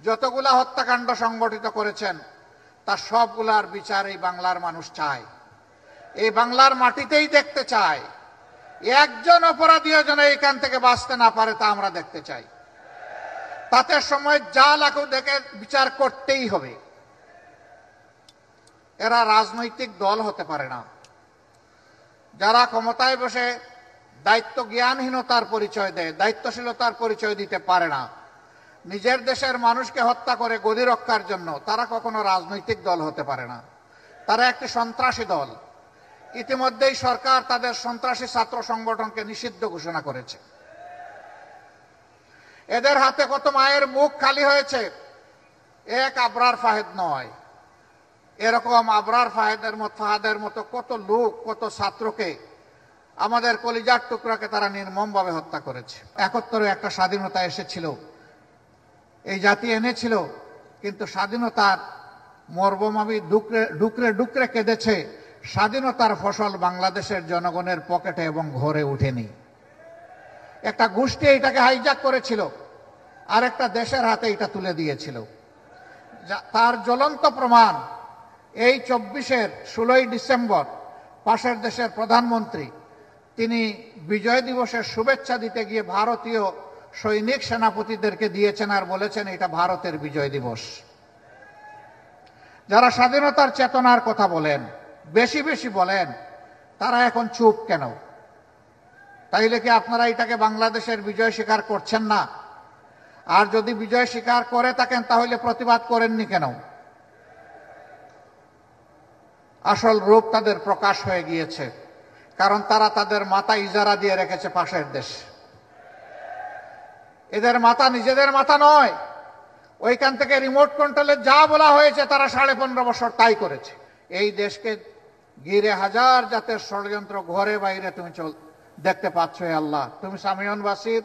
যতগুলা হত্যাকাণ্ড সংগঠিত করেছেন তার সবগুলার বিচার এই বাংলার মানুষ চায়, এই বাংলার মাটিতেই দেখতে চায়। একজন অপরাধীও যেন এখান থেকে বাঁচতে না পারে তা আমরা দেখতে চাই। তাতে সময় যা লাগুক দেখে বিচার করতেই হবে। এরা রাজনৈতিক দল হতে পারে না। যারা ক্ষমতায় বসে দায়িত্ব জ্ঞানহীনতার পরিচয় দেয়, দায়িত্বশীলতার পরিচয় দিতে পারে না, নিজের দেশের মানুষকে হত্যা করে গদি রক্ষার জন্য, তারা কখনো রাজনৈতিক দল হতে পারে না। তারা একটি সন্ত্রাসী দল। ইতিমধ্যেই সরকার তাদের সন্ত্রাসী ছাত্র সংগঠনকে নিষিদ্ধ ঘোষণা করেছে। এদের হাতে কত মায়ের মুখ খালি হয়েছে, এক আবরার ফাহেদ নয়, এরকম আবরার ফাহাদের মতো কত লোক, কত ছাত্রকে, আমাদের কলিজার টুকরাকে তারা নির্মমভাবে হত্যা করেছে। 71-এ একটা স্বাধীনতা এসেছিল, এই জাতি এনেছিল, কিন্তু স্বাধীনতার মর্মমাবী ডুকরে ডুকরে কেঁদেছে। স্বাধীনতার ফসল বাংলাদেশের জনগণের পকেটে এবং ঘরে উঠেনি। একটা গোষ্ঠী এটাকে হাইজ্যাক করেছিল, আর একটা দেশের হাতে এটা তুলে দিয়েছিল। তার জ্বলন্ত প্রমাণ এই 24-এর 16ই ডিসেম্বর পাশের দেশের প্রধানমন্ত্রী তিনি বিজয় দিবসের শুভেচ্ছা দিতে গিয়ে ভারতীয় সৈনিক সেনাপতিদেরকে দিয়েছেন আর বলেছেন এটা ভারতের বিজয় দিবস। যারা স্বাধীনতার চেতনার কথা বলেন, বেশি বেশি বলেন, তারা এখন চুপ কেন? তাইলে কি আপনারা এটাকে বাংলাদেশের বিজয় স্বীকার করছেন না? আর যদি বিজয় স্বীকার করে থাকেন তাহলে প্রতিবাদ করেননি কেন? আসল রূপ তাদের প্রকাশ হয়ে গিয়েছে, কারণ তারা তাদের মাথা ইজারা দিয়ে রেখেছে পাশের দেশ। এদের মাথা নিজেদের মাথা নয়, ওইখান থেকে রিমোট কন্ট্রোলে যা বলা হয়েছে তারা 15.5 বছর তাই করেছে। এই দেশকে ঘিরে হাজার জাতের ষড়যন্ত্র ঘরে বাইরে তুমি দেখতে পাচ্ছ। আল্লাহ, তুমি সামিউন বাসির,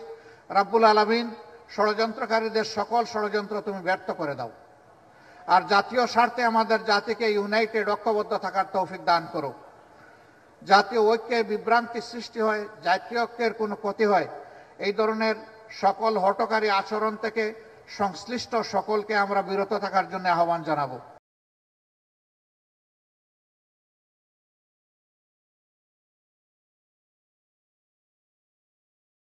রাব্বুল আলামিন, ষড়যন্ত্রকারীদের সকল ষড়যন্ত্র তুমি ব্যর্থ করে দাও। আর জাতীয় স্বার্থে আমাদের জাতিকে ইউনাইটেড, ঐক্যবদ্ধ থাকার তৌফিক দান করো। জাতীয় ঐক্যে বিভ্রান্তি সৃষ্টি হয়, জাতীয় ঐক্যের কোনো ক্ষতি হয়, এই ধরনের সকল হঠকারী আচরণ থেকে সংশ্লিষ্ট সকলকে আমরা বিরত থাকার জন্য আহ্বান জানাবো।